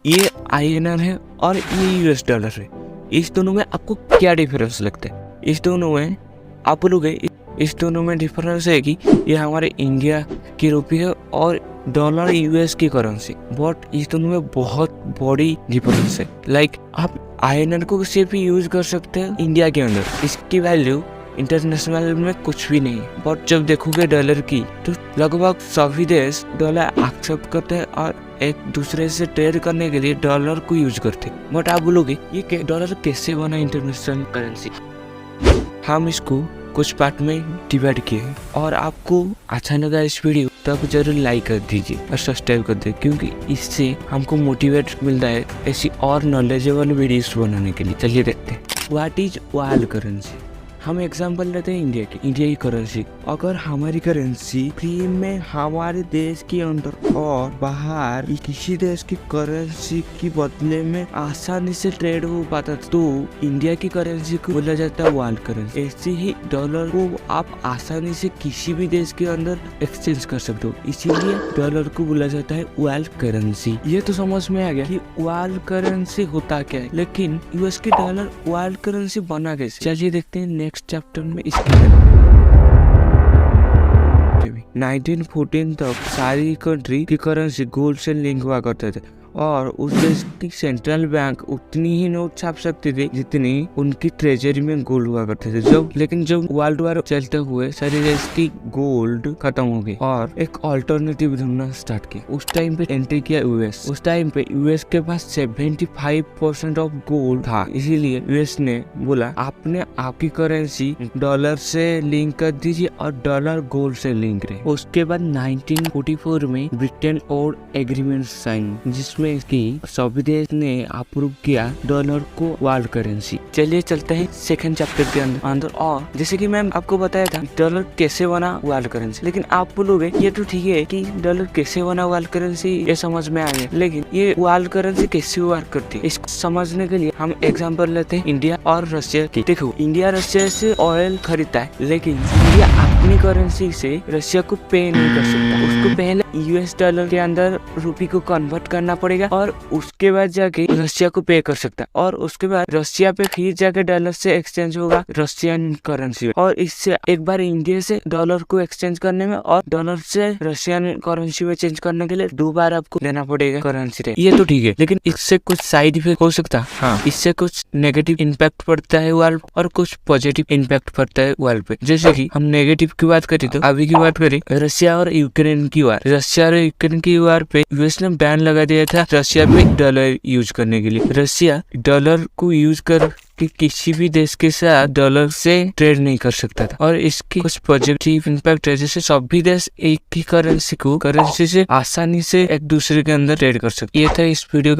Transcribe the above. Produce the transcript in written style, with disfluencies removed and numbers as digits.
ये INR है और ये US डॉलर है। इस दोनों में आपको क्या डिफरेंस लगता है? इस दोनों में आप बोलोगे इस दोनों में डिफरेंस है कि ये हमारे इंडिया की रुपी है और डॉलर US की करेंसी, बट इस दोनों में बहुत बड़ी डिफरेंस है। लाइक आप INR को सिर्फ यूज कर सकते हैं इंडिया के अंदर, इसकी वैल्यू इंटरनेशनल में कुछ भी नहीं। बट जब देखोगे डॉलर की तो लगभग सभी देश डॉलर एक्सेप्ट करते हैं और एक दूसरे से ट्रेड करने के लिए डॉलर को यूज करते हैं। बट आप बोलोगे ये डॉलर कैसे बना इंटरनेशनल करेंसी? हम इसको कुछ पार्ट में डिवाइड किए हैं और आपको अच्छा लगा इस वीडियो तो आप जरूर लाइक कर दीजिए और सब्सक्राइब कर दीजिए, क्योंकि इससे हमको मोटिवेट मिलता है ऐसी और नॉलेजेबल वीडियोस बनाने के लिए। चलिए देखते हैं व्हाट इज वर्ल्ड करेंसी। हम एग्जांपल लेते हैं इंडिया की करेंसी। अगर हमारी करेंसी फ्री में हमारे देश के अंदर और बाहर किसी देश की करेंसी की बदले में आसानी से ट्रेड हो पाता तो इंडिया की करेंसी को बोला जाता है वर्ल्ड करेंसी। ऐसे ही डॉलर को आप आसानी से किसी भी देश के अंदर एक्सचेंज कर सकते हो, इसीलिए डॉलर को बोला जाता है वर्ल्ड करेंसी। ये तो समझ में आ गया कि वर्ल्ड करेंसी होता क्या है, लेकिन US की डॉलर वर्ल्ड करेंसी बना कैसे? चलिए देखते हैं नेक्स्ट चैप्टर में इसके 1914 तक सारी कंट्री की करेंसी गोल्ड से लिंक हुआ करते थे और उस देश की सेंट्रल बैंक उतनी ही नोट छाप सकती थी जितनी उनकी ट्रेजरी में गोल्ड हुआ करते थे। लेकिन जब वर्ल्ड वार चलते हुए सारे देश की गोल्ड खत्म हो गई और एक ऑल्टरनेटिव ढूंढना स्टार्ट किया। उस टाइम पे एंट्री किया US। उस टाइम पे US के पास 75% ऑफ गोल्ड था, इसीलिए US ने बोला आपने आपकी करेंसी डॉलर से लिंक कर दीजिए और डॉलर गोल्ड से लिंक रहे। उसके बाद 1944 में ब्रिटेन और एग्रीमेंट साइन, जिसमें की सभी देश ने अप्रूव किया डॉलर को वर्ल्ड करेंसी। चलिए चलते हैं सेकंड चैप्टर के अंदर। और जैसे कि मैं आपको बताया था डॉलर कैसे बना वर्ल्ड करेंसी, लेकिन आप बोलोगे ये तो ठीक है कि डॉलर कैसे बना वर्ल्ड करेंसी, ये समझ में आ गया, लेकिन ये वर्ल्ड करेंसी कैसे वर्क करती है इसको समझने के लिए हम एग्जाम्पल लेते हैं इंडिया और रशिया की। देखो इंडिया रशिया से ऑयल खरीदता है, लेकिन इंडिया अपनी करेंसी से रशिया को पे नहीं कर सकता। उसको पहले US डॉलर के अंदर रुपी को कन्वर्ट करना पड़ेगा और उसके बाद जाके रशिया को पे कर सकता है, और उसके बाद रशिया पे फिर जाके डॉलर से एक्सचेंज होगा रशियन करेंसी। और इससे एक बार इंडिया से डॉलर को एक्सचेंज करने में और डॉलर से रशियन करेंसी में चेंज करने के लिए 2 बार आपको लेना पड़ेगा करेंसी रेट। ये तो ठीक है, लेकिन इससे कुछ साइड इफेक्ट हो सकता है। हाँ, इससे कुछ नेगेटिव इम्पैक्ट पड़ता है वर्ल्ड और कुछ पॉजिटिव इम्पैक्ट पड़ता है वर्ल्ड पे। जैसे कि हम नेगेटिव की बात करें तो अभी की बात करें रशिया और यूक्रेन की वार। रशिया और यूक्रेन की वार पे US ने बैन लगा दिया था रशिया पे डॉलर यूज करने के लिए। रशिया डॉलर को यूज कर कि किसी भी देश के साथ डॉलर से ट्रेड नहीं कर सकता था, और इसकी कुछ पॉजिटिव इम्पैक्ट है, जैसे सभी देश एक ही करेंसी से आसानी से एक दूसरे के अंदर ट्रेड कर सकते। ये था इस वीडियो का